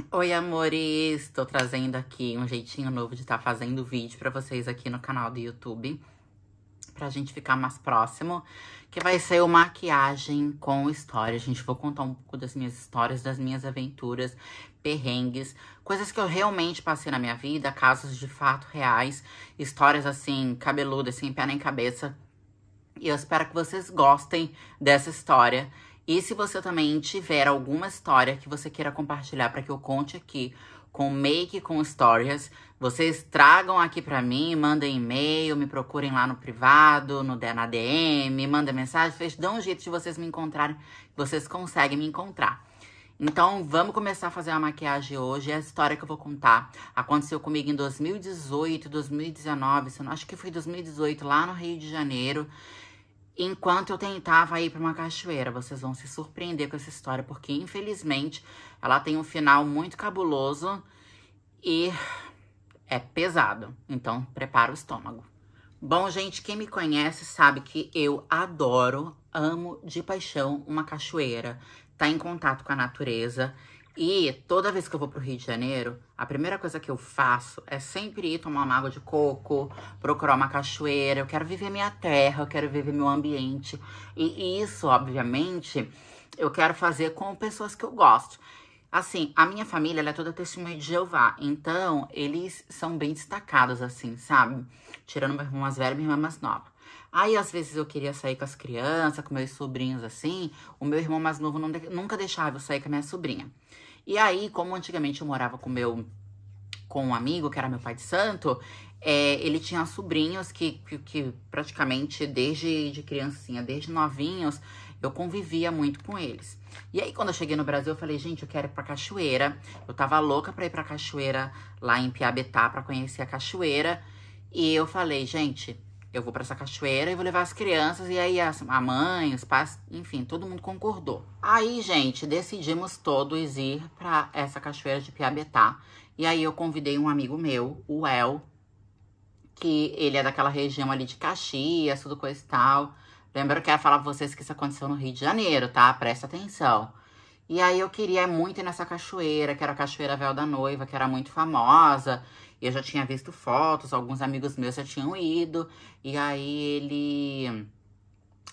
Oi, amores! Tô trazendo aqui um jeitinho novo de estar fazendo vídeo pra vocês aqui no canal do YouTube. Pra gente ficar mais próximo, que vai ser o maquiagem com história. Gente, vou contar um pouco das minhas histórias, das minhas aventuras, perrengues, coisas que eu realmente passei na minha vida, casos de fato reais, histórias assim, cabeludas, sem pé nem cabeça. E eu espero que vocês gostem dessa história. E se você também tiver alguma história que você queira compartilhar para que eu conte aqui com make, com stories, vocês tragam aqui pra mim, mandem e-mail, me procurem lá no privado, na DM, mandem mensagem, vocês dão um jeito de vocês me encontrarem, vocês conseguem me encontrar. Então, vamos começar a fazer a maquiagem hoje. É a história que eu vou contar aconteceu comigo em 2018, 2019, acho que foi 2018, lá no Rio de Janeiro. Enquanto eu tentava ir pra uma cachoeira, vocês vão se surpreender com essa história, porque infelizmente ela tem um final muito cabuloso e é pesado. Então, prepara o estômago. Bom, gente, quem me conhece sabe que eu adoro, amo de paixão uma cachoeira, tá em contato com a natureza. E toda vez que eu vou pro Rio de Janeiro, a primeira coisa que eu faço é sempre ir tomar uma água de coco, procurar uma cachoeira. Eu quero viver minha terra, eu quero viver meu ambiente. E isso, obviamente, eu quero fazer com pessoas que eu gosto. Assim, a minha família, ela é toda testemunha de Jeová. Então, eles são bem destacados, assim, sabe? Tirando meu irmão mais velho e minha irmã mais nova. Aí, às vezes, eu queria sair com as crianças, com meus sobrinhos, assim. O meu irmão mais novo nunca deixava eu sair com a minha sobrinha. E aí, como antigamente eu morava com um amigo, que era meu pai de santo, ele tinha sobrinhos que praticamente desde criancinha, desde novinhos, eu convivia muito com eles. E aí, quando eu cheguei no Brasil, eu falei, gente, eu quero ir pra cachoeira. Eu tava louca pra ir pra cachoeira lá em Piabetá, pra conhecer a cachoeira. E eu falei, gente, eu vou pra essa cachoeira e vou levar as crianças. E aí a mãe, os pais, enfim, todo mundo concordou. Aí, gente, decidimos todos ir pra essa cachoeira de Piabetá. E aí eu convidei um amigo meu, o El, que ele é daquela região ali de Caxias, tudo coisa e tal. Lembra que eu ia falar pra vocês que isso aconteceu no Rio de Janeiro, tá? Presta atenção. E aí eu queria muito ir nessa cachoeira, que era a Cachoeira Véu da Noiva, que era muito famosa. E eu já tinha visto fotos, alguns amigos meus já tinham ido. E aí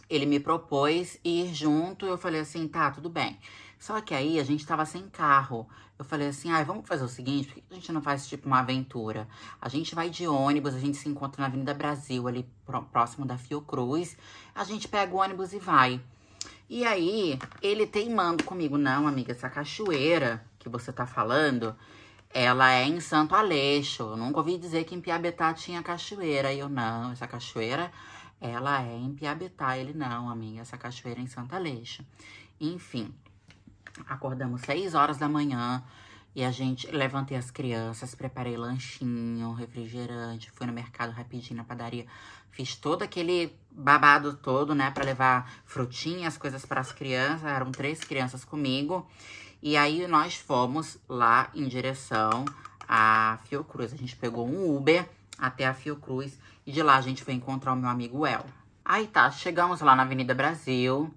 ele me propôs ir junto. Eu falei assim, tá, tudo bem. Só que aí a gente tava sem carro. Eu falei assim, vamos fazer o seguinte, por que a gente não faz tipo uma aventura? A gente vai de ônibus, a gente se encontra na Avenida Brasil, ali próximo da Fiocruz. A gente pega o ônibus e vai. E aí, ele teimando comigo, não, amiga, essa cachoeira que você tá falando, ela é em Santo Aleixo. Eu nunca ouvi dizer que em Piabetá tinha cachoeira. E eu, não, essa cachoeira, ela é em Piabetá. Ele, não, amiga, essa cachoeira é em Santo Aleixo. Enfim, acordamos 6 horas da manhã e levantei as crianças, preparei lanchinho, refrigerante, fui no mercado rapidinho, na padaria. Fiz todo aquele babado todo, né, pra levar frutinhas, coisas para as crianças. Eram 3 crianças comigo. E aí, nós fomos lá em direção à Fiocruz. A gente pegou um Uber até a Fiocruz e de lá a gente foi encontrar o meu amigo El. Aí tá, chegamos lá na Avenida Brasil.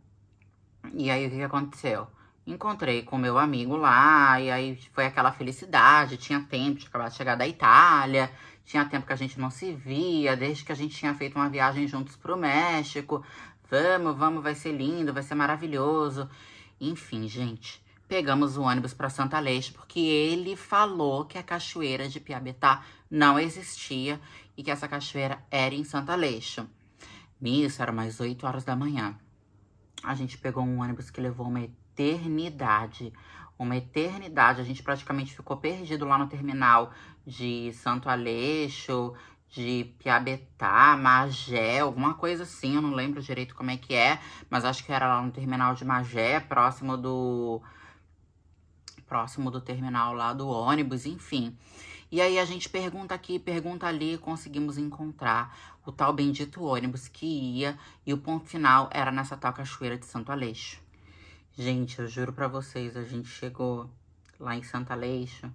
E aí, o que aconteceu? Encontrei com o meu amigo lá, e aí foi aquela felicidade. Tinha tempo de acabar de chegar da Itália, tinha tempo que a gente não se via, desde que a gente tinha feito uma viagem juntos pro México. Vamos, vai ser lindo, vai ser maravilhoso. Enfim, gente, pegamos o ônibus pra Santo Aleixo, porque ele falou que a cachoeira de Piabetá não existia e que essa cachoeira era em Santo Aleixo. Nisso, era mais 8 horas da manhã. A gente pegou um ônibus que levou uma eternidade. Uma eternidade. A gente praticamente ficou perdido lá no terminal de Santo Aleixo, de Piabetá, Magé, alguma coisa assim. Eu não lembro direito como é que é, mas acho que era lá no terminal de Magé, próximo do terminal lá do ônibus, enfim. E aí a gente pergunta aqui, pergunta ali, conseguimos encontrar o tal bendito ônibus que ia, e o ponto final era nessa tal cachoeira de Santo Aleixo. Gente, eu juro pra vocês, a gente chegou lá em Santo Aleixo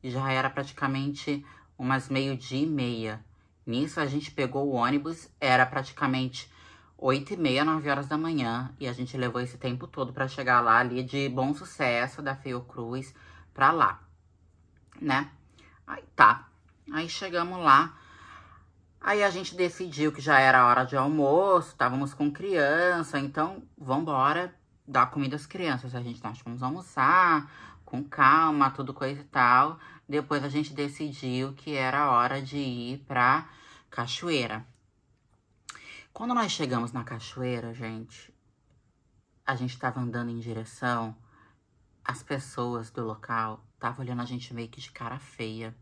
e já era praticamente umas 12:30. Nisso a gente pegou o ônibus, era praticamente 8:30, 9 horas da manhã, e a gente levou esse tempo todo pra chegar lá ali de Bom Sucesso, da Fiocruz, pra lá. né? Aí tá. Aí chegamos lá. Aí a gente decidiu que já era hora de almoço, estávamos com criança, então vambora dar comida às crianças. Nós fomos almoçar com calma, tudo coisa e tal. Depois a gente decidiu que era hora de ir pra cachoeira. Quando nós chegamos na cachoeira, gente, a gente tava andando em direção, as pessoas do local estavam olhando a gente meio que de cara feia.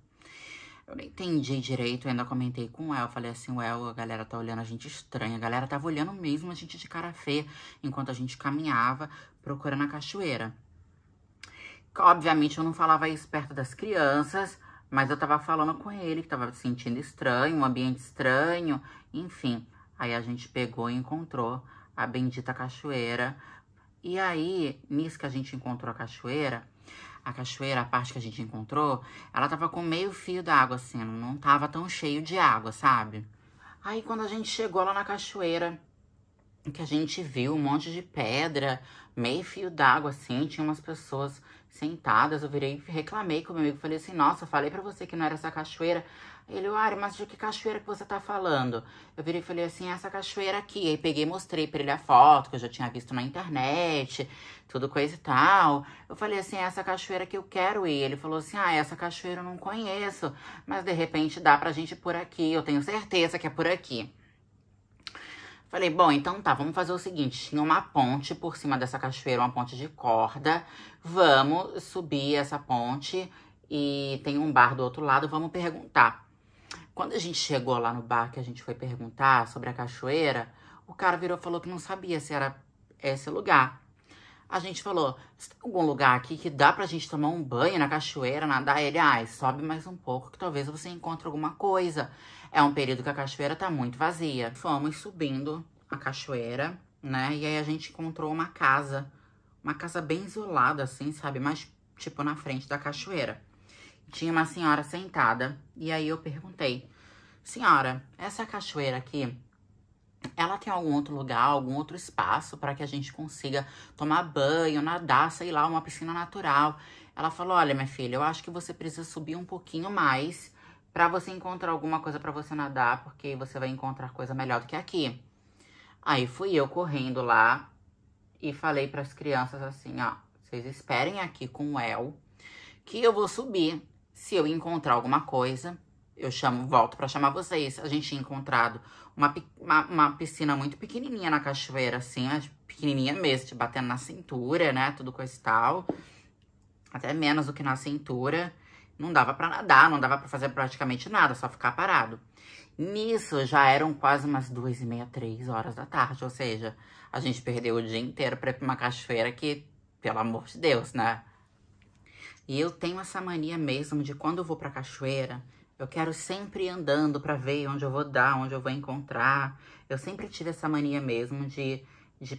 Eu não entendi direito, eu ainda comentei com o El, falei assim, a galera tá olhando a gente estranha, a galera tava olhando mesmo a gente de cara feia, enquanto a gente caminhava procurando a cachoeira. Obviamente eu não falava isso perto das crianças, mas eu tava falando com ele, que tava se sentindo estranho, um ambiente estranho, enfim. Aí a gente pegou e encontrou a bendita cachoeira. E aí, nisso que a gente encontrou a cachoeira, a parte que a gente encontrou, ela tava com meio fio d'água, assim, não tava tão cheio de água, sabe? Aí quando a gente chegou lá na cachoeira, que a gente viu um monte de pedra, meio fio d'água, assim, tinha umas pessoas sentadas, eu virei e reclamei com o meu amigo, falei assim, nossa, eu falei pra você que não era essa cachoeira. Ele, Ari, mas de que cachoeira que você tá falando? Eu virei e falei assim, essa cachoeira aqui. Aí peguei e mostrei pra ele a foto, que eu já tinha visto na internet, tudo coisa e tal. Eu falei assim, essa cachoeira que eu quero ir. Ele falou assim, essa cachoeira eu não conheço, mas de repente dá pra gente ir por aqui, eu tenho certeza que é por aqui. Falei, bom, então tá, vamos fazer o seguinte, tinha uma ponte por cima dessa cachoeira, uma ponte de corda, vamos subir essa ponte e tem um bar do outro lado, vamos perguntar. Quando a gente chegou lá no bar, que a gente foi perguntar sobre a cachoeira, o cara virou e falou que não sabia se era esse lugar. A gente falou, se tem algum lugar aqui que dá pra gente tomar um banho na cachoeira, nadar? Ele, sobe mais um pouco que talvez você encontre alguma coisa. É um período que a cachoeira tá muito vazia. Fomos subindo a cachoeira, né? E aí a gente encontrou uma casa bem isolada, assim, sabe? Mas, tipo, na frente da cachoeira. Tinha uma senhora sentada, e aí eu perguntei, senhora, essa cachoeira aqui, ela tem algum outro lugar, algum outro espaço para que a gente consiga tomar banho, nadar, sei lá, uma piscina natural? Ela falou, olha, minha filha, eu acho que você precisa subir um pouquinho mais para você encontrar alguma coisa para você nadar, porque você vai encontrar coisa melhor do que aqui. Aí fui eu correndo lá e falei para as crianças assim, vocês esperem aqui com o El, que eu vou subir. Se eu encontrar alguma coisa, eu volto pra chamar vocês. A gente tinha encontrado uma piscina muito pequenininha na cachoeira, assim, pequenininha mesmo, te batendo na cintura, né, tudo coisa e tal. Até menos do que na cintura. Não dava pra nadar, não dava pra fazer praticamente nada, só ficar parado. Nisso, já eram quase umas 2h30, 3 horas da tarde, ou seja, a gente perdeu o dia inteiro pra ir pra uma cachoeira que, pelo amor de Deus, né? E eu tenho essa mania mesmo de quando eu vou pra cachoeira, eu quero sempre ir andando pra ver onde eu vou dar, onde eu vou encontrar. Eu sempre tive essa mania mesmo de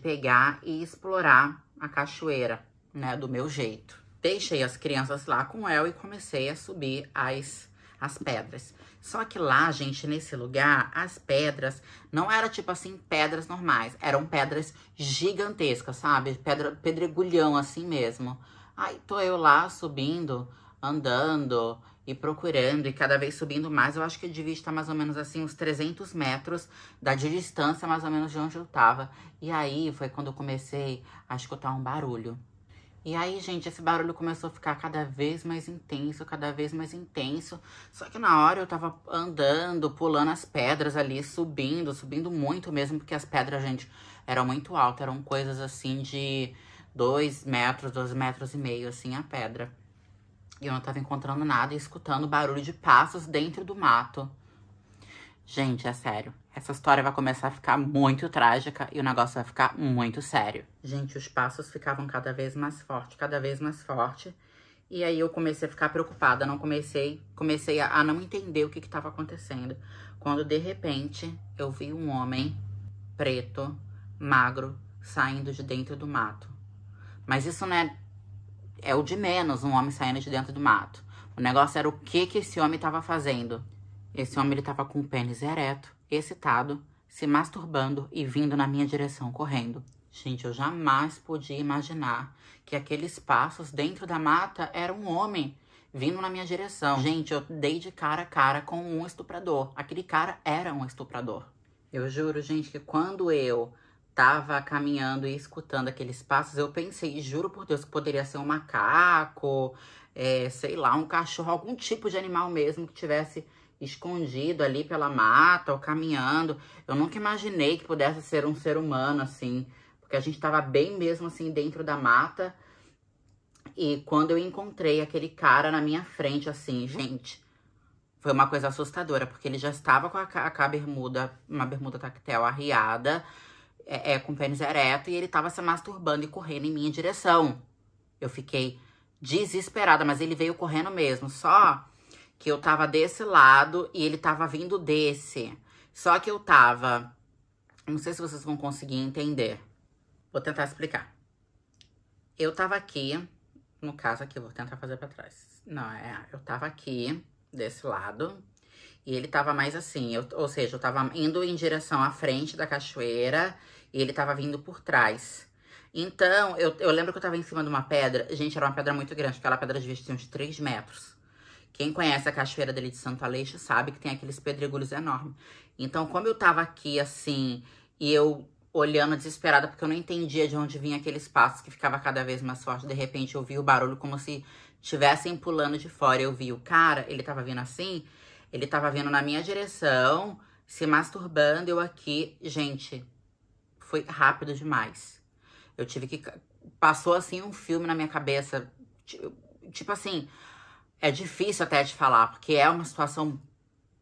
pegar e explorar a cachoeira, né, do meu jeito. Deixei as crianças lá com ela e comecei a subir as pedras. Só que lá, gente, nesse lugar, as pedras não eram tipo assim, pedras normais. Eram pedras gigantescas, sabe? Pedregulhão assim mesmo. Aí tô eu lá subindo, andando e procurando, e cada vez subindo mais. Eu acho que eu devia estar mais ou menos assim, uns 300 metros de distância, mais ou menos de onde eu tava. E aí foi quando eu comecei a escutar um barulho. E aí, gente, esse barulho começou a ficar cada vez mais intenso, cada vez mais intenso. Só que na hora eu tava andando, pulando as pedras ali, subindo muito mesmo, porque as pedras, gente, eram muito altas, eram coisas assim de 2 metros, 2,5 metros, assim, a pedra. E eu não tava encontrando nada e escutando barulho de passos dentro do mato. Gente, é sério. Essa história vai começar a ficar muito trágica e o negócio vai ficar muito sério. Gente, os passos ficavam cada vez mais forte, cada vez mais forte. E aí eu comecei a ficar preocupada, comecei a não entender o que estava acontecendo. Quando, de repente, eu vi um homem preto, magro, saindo de dentro do mato. Mas isso não é o de menos, um homem saindo de dentro do mato. O negócio era o que esse homem estava fazendo. Esse homem, ele tava com o pênis ereto, excitado, se masturbando e vindo na minha direção, correndo. Gente, eu jamais podia imaginar que aqueles passos dentro da mata era um homem vindo na minha direção. Gente, eu dei de cara a cara com um estuprador. Aquele cara era um estuprador. Eu juro, gente, que quando eu tava caminhando e escutando aqueles passos, eu pensei, juro por Deus, que poderia ser um macaco, sei lá, um cachorro, algum tipo de animal mesmo que tivesse escondido ali pela mata ou caminhando. Eu nunca imaginei que pudesse ser um ser humano, assim, porque a gente tava bem mesmo, assim, dentro da mata. E quando eu encontrei aquele cara na minha frente, assim, gente, foi uma coisa assustadora, porque ele já estava com a bermuda, uma bermuda tactel arriada, com o pênis ereto, e ele tava se masturbando e correndo em minha direção. Eu fiquei desesperada, mas ele veio correndo mesmo, só que eu tava desse lado e ele tava vindo desse. Só que eu tava... Não sei se vocês vão conseguir entender. Vou tentar explicar. Eu tava aqui, no caso aqui, vou tentar fazer pra trás. Não, eu tava aqui, desse lado, e ele tava mais assim, ou seja, eu tava indo em direção à frente da cachoeira e ele tava vindo por trás. Então, eu lembro que eu tava em cima de uma pedra, gente, era uma pedra muito grande, aquela pedra devia ter uns 3 metros. Quem conhece a cachoeira dali de Santo Aleixo sabe que tem aqueles pedregulhos enormes. Então, como eu tava aqui assim, e eu olhando desesperada, porque eu não entendia de onde vinha aqueles passos que ficava cada vez mais forte, de repente eu vi o barulho como se estivessem pulando de fora. Eu vi o cara, ele tava vindo assim, ele tava vindo na minha direção, se masturbando, eu aqui. Gente, foi rápido demais. Eu tive que... Passou assim um filme na minha cabeça, tipo assim... É difícil até de falar, porque é uma situação...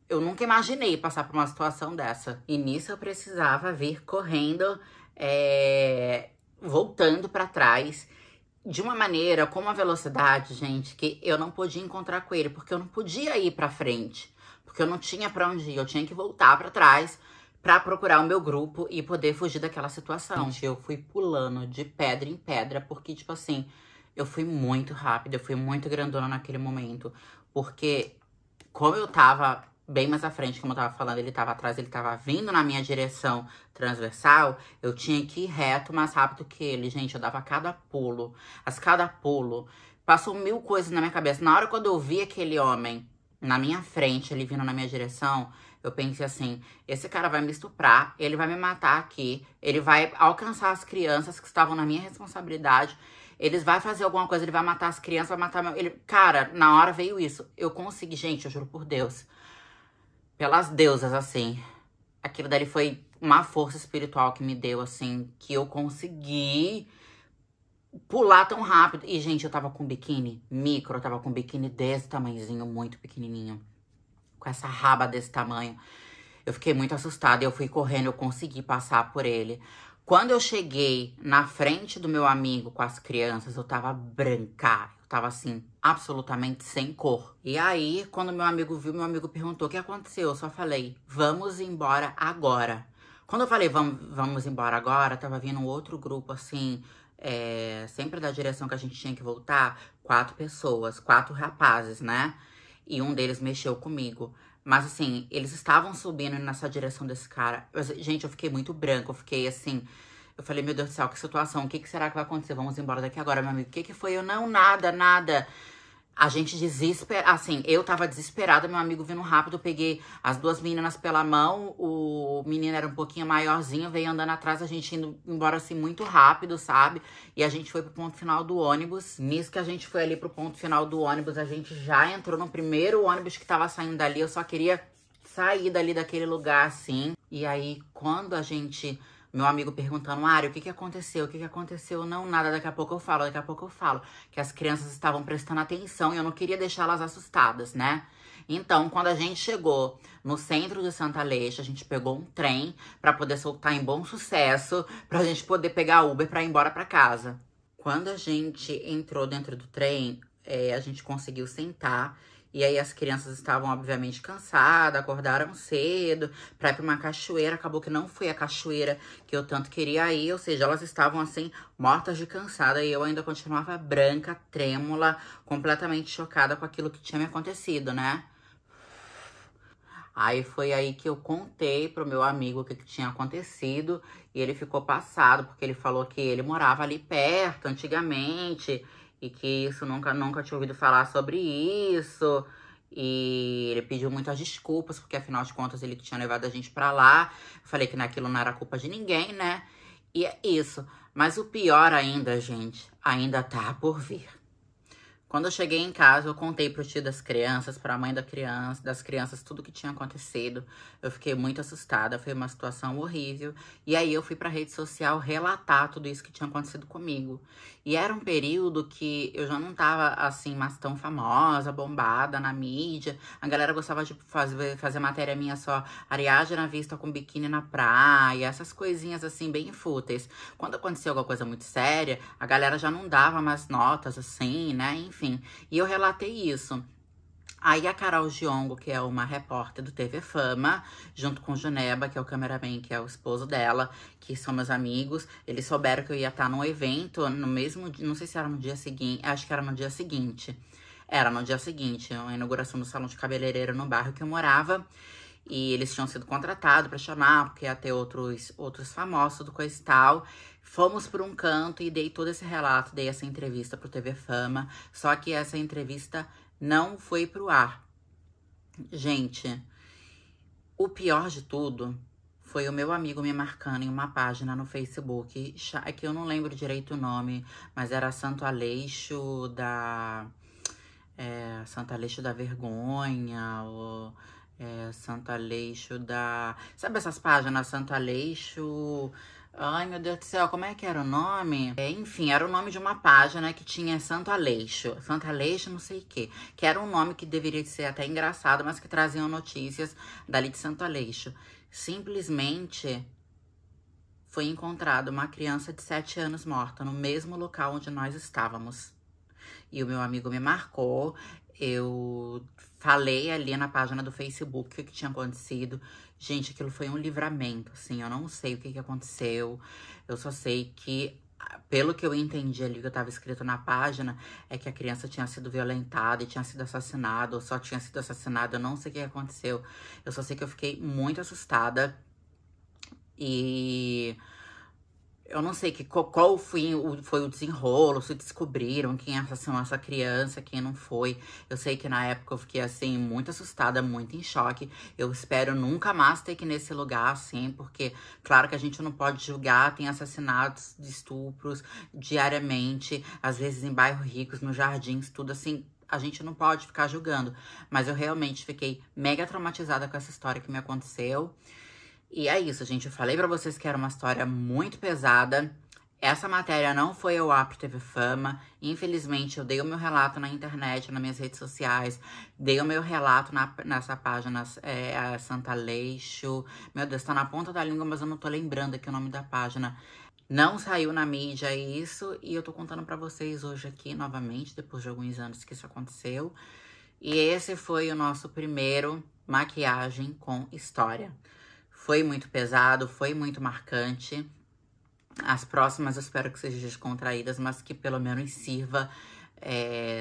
Eu nunca imaginei passar por uma situação dessa. E nisso eu precisava vir correndo, voltando pra trás. De uma maneira, com uma velocidade, gente, que eu não podia encontrar com ele. Porque eu não podia ir pra frente. Porque eu não tinha pra onde ir. Eu tinha que voltar pra trás pra procurar o meu grupo e poder fugir daquela situação. Gente, eu fui pulando de pedra em pedra, porque, tipo assim... Eu fui muito rápida, eu fui muito grandona naquele momento. Porque, como eu tava bem mais à frente, como eu tava falando, ele tava atrás, ele tava vindo na minha direção transversal, eu tinha que ir reto, mais rápido que ele. Gente, eu dava cada pulo. Cada pulo, passou 1000 coisas na minha cabeça. Na hora quando eu vi aquele homem na minha frente, ele vindo na minha direção, eu pensei assim, esse cara vai me estuprar, ele vai me matar aqui, ele vai alcançar as crianças que estavam na minha responsabilidade. Eles vão fazer alguma coisa, ele vai matar as crianças, vai matar meu... Cara, na hora veio isso. Eu consegui, gente, eu juro por Deus. Pelas deusas, assim. Aquilo dali foi uma força espiritual que me deu, assim, que eu consegui pular tão rápido. E, gente, eu tava com biquíni micro, eu tava com biquíni desse tamanhozinho, muito pequenininho. Com essa raba desse tamanho. Eu fiquei muito assustada, eu fui correndo, eu consegui passar por ele. Quando eu cheguei na frente do meu amigo com as crianças, eu tava branca. Eu tava assim, absolutamente sem cor. E aí, quando meu amigo viu, meu amigo perguntou o que aconteceu. Eu só falei, vamos embora agora. Quando eu falei, vamos embora agora, tava vindo um outro grupo assim, sempre da direção que a gente tinha que voltar. 4 pessoas, 4 rapazes, né? E um deles mexeu comigo. Mas, assim, eles estavam subindo nessa direção desse cara. Gente, eu fiquei muito branca. Eu fiquei, assim... Eu falei, meu Deus do céu, que situação. O que será que vai acontecer? Vamos embora daqui agora, meu amigo. O que foi? Eu, não, nada, nada. A gente desesperada. Assim, eu tava desesperada. Meu amigo vindo rápido. Eu peguei as 2 meninas pela mão. O menino era um pouquinho maiorzinho. Veio andando atrás. A gente indo embora, assim, muito rápido, sabe? E a gente foi pro ponto final do ônibus. Nisso que a gente foi ali pro ponto final do ônibus, a gente já entrou no primeiro ônibus que tava saindo dali. Eu só queria sair dali daquele lugar, assim. E aí, quando a gente... Meu amigo perguntando, Ari, o que aconteceu? O que aconteceu? Não, nada, daqui a pouco eu falo, daqui a pouco eu falo. Que as crianças estavam prestando atenção e eu não queria deixá-las assustadas, né? Então, quando a gente chegou no centro de Santo Aleixo, a gente pegou um trem pra poder soltar em Bom Sucesso, pra gente poder pegar Uber pra ir embora pra casa. Quando a gente entrou dentro do trem, a gente conseguiu sentar. E aí as crianças estavam, obviamente, cansadas, acordaram cedo pra ir pra uma cachoeira. Acabou que não foi a cachoeira que eu tanto queria ir. Ou seja, elas estavam, assim, mortas de cansada. E eu ainda continuava branca, trêmula, completamente chocada com aquilo que tinha me acontecido, né? Aí foi aí que eu contei pro meu amigo o que tinha acontecido. E ele ficou passado, porque ele falou que ele morava ali perto, antigamente. e que isso nunca tinha ouvido falar sobre isso. E ele pediu muitas desculpas, porque afinal de contas ele que tinha levado a gente pra lá. Eu falei que naquilo não era culpa de ninguém, né? E é isso. Mas o pior ainda, gente, ainda tá por vir. Quando eu cheguei em casa, eu contei pro tio das crianças, pra mãe das crianças, tudo que tinha acontecido. Eu fiquei muito assustada, foi uma situação horrível. E aí eu fui pra rede social relatar tudo isso que tinha acontecido comigo. E era um período que eu já não tava, assim, mais tão famosa, bombada na mídia. A galera gostava de fazer matéria minha só, Ariadna vista com biquíni na praia, essas coisinhas, assim, bem fúteis. Quando acontecia alguma coisa muito séria, a galera já não dava mais notas, assim, né? Enfim, e eu relatei isso. Aí a Carol Giongo, que é uma repórter do TV Fama, junto com o Juneba, que é o cameraman, que é o esposo dela, que são meus amigos, eles souberam que eu ia estar num evento no mesmo dia, não sei se era no dia seguinte, acho que era no dia seguinte. Era no dia seguinte, uma inauguração do salão de cabeleireiro no bairro que eu morava. E eles tinham sido contratados pra chamar, porque ia ter outros famosos do coisa e tal. Fomos por um canto e dei todo esse relato, dei essa entrevista pro TV Fama. Só que essa entrevista não foi pro ar. Gente, o pior de tudo foi o meu amigo me marcando em uma página no Facebook, que eu não lembro direito o nome, mas era Santo Aleixo da... Santo Aleixo da Vergonha, ou... Santo Aleixo da... Sabe essas páginas? Santo Aleixo... Ai, meu Deus do céu, como é que era o nome? Enfim, era o nome de uma página que tinha Santo Aleixo. Santo Aleixo não sei o quê. Que era um nome que deveria ser até engraçado, mas que traziam notícias dali de Santo Aleixo. Simplesmente foi encontrada uma criança de 7 anos morta no mesmo local onde nós estávamos. E o meu amigo me marcou, eu falei ali na página do Facebook o que tinha acontecido. Gente, aquilo foi um livramento, assim, eu não sei o que aconteceu. Eu só sei que, pelo que eu entendi ali, que estava escrito na página, é que a criança tinha sido violentada e tinha sido assassinada, ou só tinha sido assassinada, eu não sei o que aconteceu. Eu só sei que eu fiquei muito assustada e... eu não sei qual foi o desenrolo, se descobriram quem assassinou essa criança, quem não foi. Eu sei que na época eu fiquei, assim, muito assustada, muito em choque. Eu espero nunca mais ter que ir nesse lugar, assim, porque, claro que a gente não pode julgar, tem assassinatos de estupros diariamente, às vezes em bairros ricos, nos jardins, tudo assim. A gente não pode ficar julgando. Mas eu realmente fiquei mega traumatizada com essa história que me aconteceu. E é isso, gente. Eu falei pra vocês que era uma história muito pesada. Essa matéria não foi ao ar pro TV Fama. Infelizmente, eu dei o meu relato na internet, nas minhas redes sociais. Dei o meu relato nessa página, Santo Aleixo. Meu Deus, tá na ponta da língua, mas eu não tô lembrando aqui o nome da página. Não saiu na mídia isso. E eu tô contando pra vocês hoje aqui, novamente, depois de alguns anos que isso aconteceu. E esse foi o nosso primeiro Maquiagem com História. Foi muito pesado, foi muito marcante. As próximas eu espero que sejam descontraídas, mas que pelo menos sirva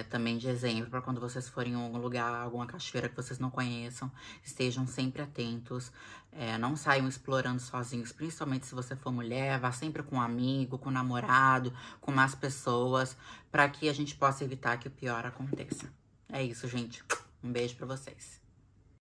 também de exemplo para quando vocês forem em algum lugar, alguma cachoeira que vocês não conheçam. Estejam sempre atentos, não saiam explorando sozinhos, principalmente se você for mulher. Vá sempre com um amigo, com um namorado, com mais pessoas, para que a gente possa evitar que o pior aconteça. É isso, gente. Um beijo para vocês.